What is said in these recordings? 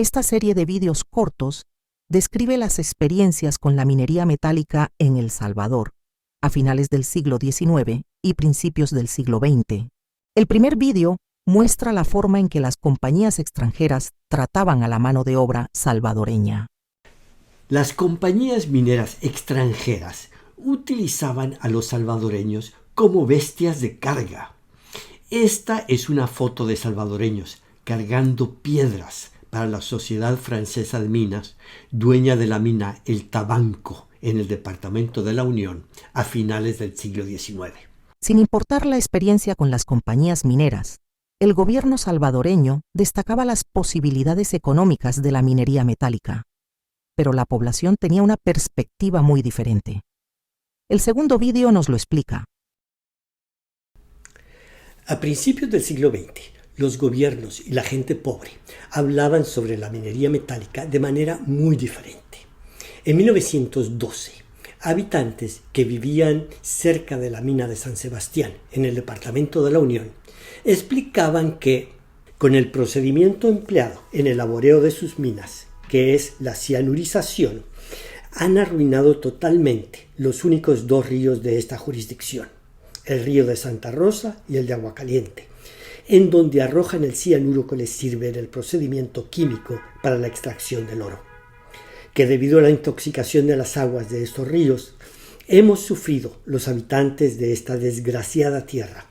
Esta serie de vídeos cortos describe las experiencias con la minería metálica en El Salvador, a finales del siglo XIX y principios del siglo XX. El primer vídeo muestra la forma en que las compañías extranjeras trataban a la mano de obra salvadoreña. Las compañías mineras extranjeras utilizaban a los salvadoreños como bestias de carga. Esta es una foto de salvadoreños cargando piedras para la Sociedad Francesa de Minas, dueña de la mina El Tabanco, en el departamento de la Unión, a finales del siglo XIX. Sin importar la experiencia con las compañías mineras, el gobierno salvadoreño destacaba las posibilidades económicas de la minería metálica, pero la población tenía una perspectiva muy diferente. El segundo vídeo nos lo explica. A principios del siglo XX, los gobiernos y la gente pobre hablaban sobre la minería metálica de manera muy diferente. En 1912, habitantes que vivían cerca de la mina de San Sebastián, en el departamento de la Unión, explicaban que, con el procedimiento empleado en el laboreo de sus minas, que es la cianurización, han arruinado totalmente los únicos dos ríos de esta jurisdicción, el río de Santa Rosa y el de Agua Caliente, en donde arrojan el cianuro que les sirve en el procedimiento químico para la extracción del oro. Que debido a la intoxicación de las aguas de estos ríos, hemos sufrido los habitantes de esta desgraciada tierra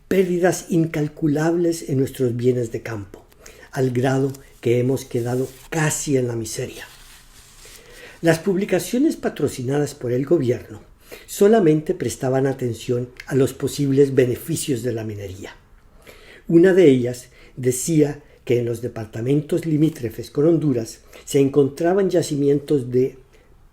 pérdidas incalculables en nuestros bienes de campo, al grado que hemos quedado casi en la miseria. Las publicaciones patrocinadas por el gobierno solamente prestaban atención a los posibles beneficios de la minería. Una de ellas decía que en los departamentos limítrofes con Honduras se encontraban yacimientos de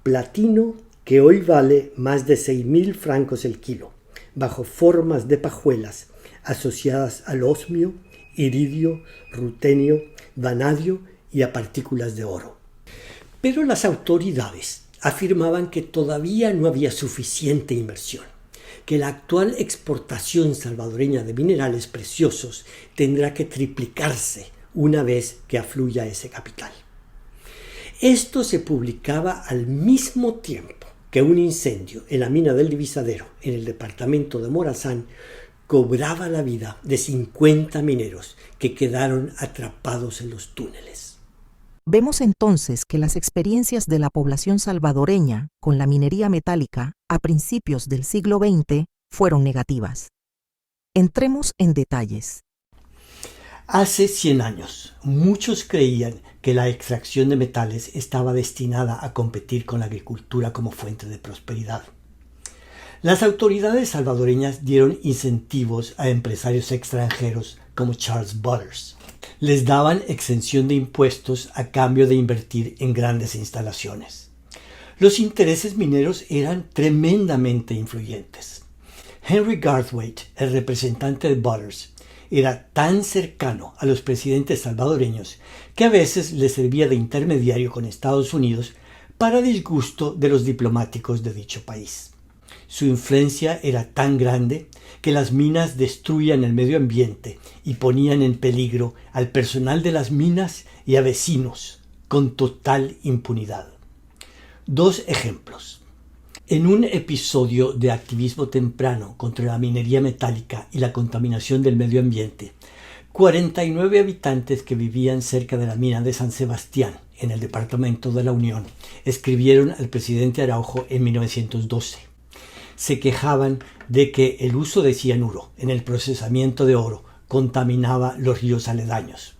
platino que hoy vale más de 6.000 francos el kilo, bajo formas de pajuelas asociadas al osmio, iridio, rutenio, vanadio y a partículas de oro. Pero las autoridades afirmaban que todavía no había suficiente inversión, que la actual exportación salvadoreña de minerales preciosos tendrá que triplicarse una vez que afluya ese capital. Esto se publicaba al mismo tiempo que un incendio en la mina del Divisadero, en el departamento de Morazán, cobraba la vida de 50 mineros que quedaron atrapados en los túneles. Vemos entonces que las experiencias de la población salvadoreña con la minería metálica a principios del siglo XX fueron negativas. Entremos en detalles. Hace 100 años, muchos creían que la extracción de metales estaba destinada a competir con la agricultura como fuente de prosperidad. Las autoridades salvadoreñas dieron incentivos a empresarios extranjeros como Charles Butters. Les daban exención de impuestos a cambio de invertir en grandes instalaciones. Los intereses mineros eran tremendamente influyentes. Henry Garthwaite, el representante de Butters, era tan cercano a los presidentes salvadoreños que a veces le servía de intermediario con Estados Unidos para disgusto de los diplomáticos de dicho país. Su influencia era tan grande que las minas destruían el medio ambiente y ponían en peligro al personal de las minas y a vecinos con total impunidad. Dos ejemplos. En un episodio de activismo temprano contra la minería metálica y la contaminación del medio ambiente, 49 habitantes que vivían cerca de la mina de San Sebastián, en el departamento de la Unión, escribieron al presidente Araujo en 1912. Se quejaban de que el uso de cianuro en el procesamiento de oro contaminaba los ríos aledaños.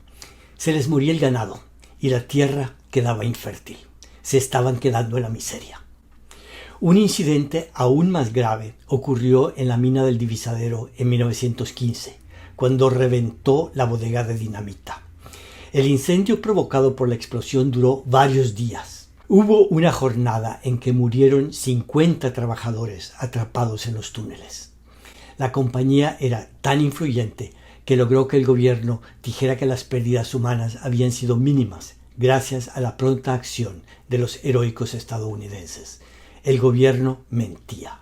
Se les moría el ganado y la tierra quedaba infértil. Se estaban quedando en la miseria. Un incidente aún más grave ocurrió en la mina del Divisadero en 1915, cuando reventó la bodega de dinamita. El incendio provocado por la explosión duró varios días. Hubo una jornada en que murieron 50 trabajadores atrapados en los túneles. La compañía era tan influyente que logró que el gobierno dijera que las pérdidas humanas habían sido mínimas gracias a la pronta acción de los heroicos estadounidenses. El gobierno mentía.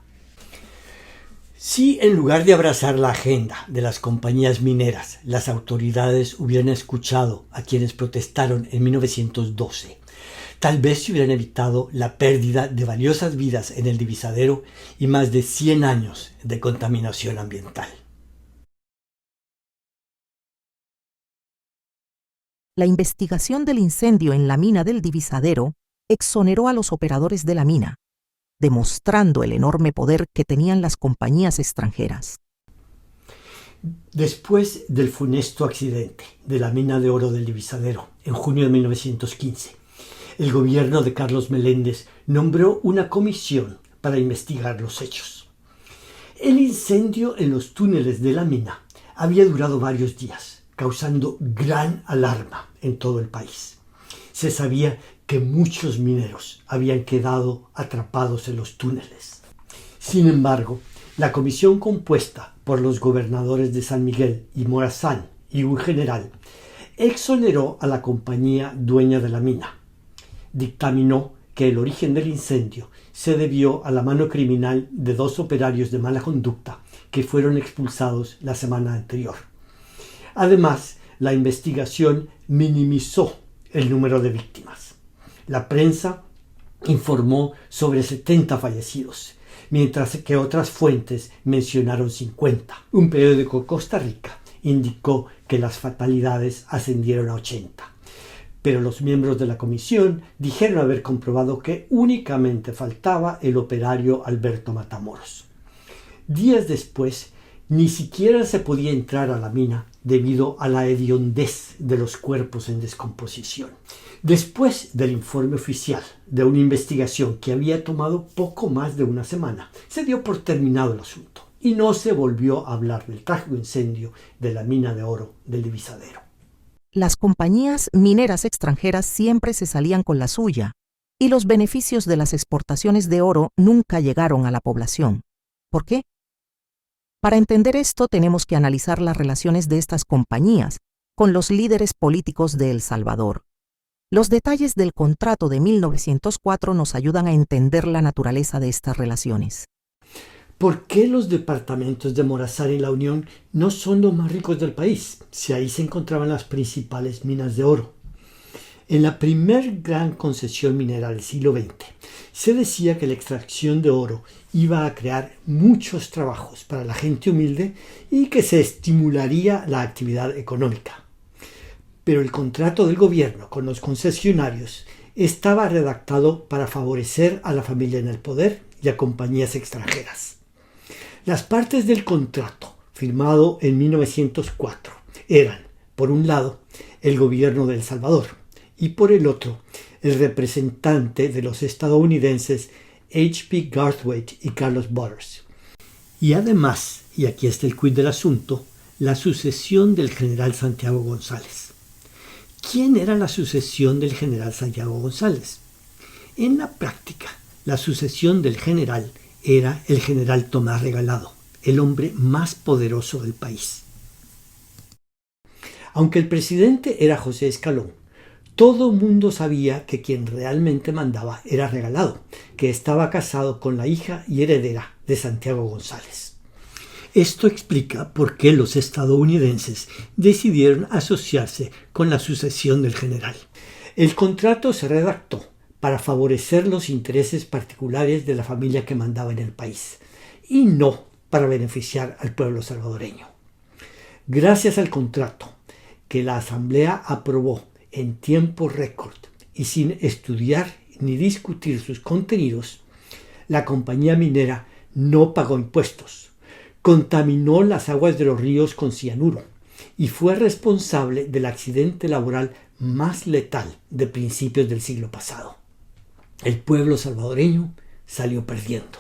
Si en lugar de abrazar la agenda de las compañías mineras, las autoridades hubieran escuchado a quienes protestaron en 1912, tal vez se hubieran evitado la pérdida de valiosas vidas en el Divisadero y más de 100 años de contaminación ambiental. La investigación del incendio en la mina del Divisadero exoneró a los operadores de la mina, demostrando el enorme poder que tenían las compañías extranjeras. Después del funesto accidente de la mina de oro del Divisadero en junio de 1915, el gobierno de Carlos Meléndez nombró una comisión para investigar los hechos. El incendio en los túneles de la mina había durado varios días, causando gran alarma en todo el país. Se sabía que muchos mineros habían quedado atrapados en los túneles. Sin embargo, la comisión compuesta por los gobernadores de San Miguel y Morazán y un general exoneró a la compañía dueña de la mina. Dictaminó que el origen del incendio se debió a la mano criminal de 2 operarios de mala conducta que fueron expulsados la semana anterior. Además, la investigación minimizó el número de víctimas. La prensa informó sobre 70 fallecidos, mientras que otras fuentes mencionaron 50. Un periódico de Costa Rica indicó que las fatalidades ascendieron a 80. Pero los miembros de la comisión dijeron haber comprobado que únicamente faltaba el operario Alberto Matamoros. Días después, ni siquiera se podía entrar a la mina debido a la hediondez de los cuerpos en descomposición. Después del informe oficial de una investigación que había tomado poco más de una semana, se dio por terminado el asunto y no se volvió a hablar del trágico incendio de la mina de oro del Divisadero. Las compañías mineras extranjeras siempre se salían con la suya, y los beneficios de las exportaciones de oro nunca llegaron a la población. ¿Por qué? Para entender esto tenemos que analizar las relaciones de estas compañías con los líderes políticos de El Salvador. Los detalles del contrato de 1904 nos ayudan a entender la naturaleza de estas relaciones. ¿Por qué los departamentos de Morazán y La Unión no son los más ricos del país, si ahí se encontraban las principales minas de oro? En la primer gran concesión minera del siglo XX, se decía que la extracción de oro iba a crear muchos trabajos para la gente humilde y que se estimularía la actividad económica. Pero el contrato del gobierno con los concesionarios estaba redactado para favorecer a la familia en el poder y a compañías extranjeras. Las partes del contrato, firmado en 1904, eran, por un lado, el gobierno de El Salvador y por el otro, el representante de los estadounidenses H.P. Garthwaite y Carlos Butters. Y además, y aquí está el quid del asunto, la sucesión del general Santiago González. ¿Quién era la sucesión del general Santiago González? En la práctica, la sucesión del general era el general Tomás Regalado, el hombre más poderoso del país. Aunque el presidente era José Escalón, todo mundo sabía que quien realmente mandaba era Regalado, que estaba casado con la hija y heredera de Santiago González. Esto explica por qué los estadounidenses decidieron asociarse con la sucesión del general. El contrato se redactó para favorecer los intereses particulares de la familia que mandaba en el país y no para beneficiar al pueblo salvadoreño. Gracias al contrato que la Asamblea aprobó en tiempo récord y sin estudiar ni discutir sus contenidos, la compañía minera no pagó impuestos, contaminó las aguas de los ríos con cianuro y fue responsable del accidente laboral más letal de principios del siglo pasado. El pueblo salvadoreño salió perdiendo.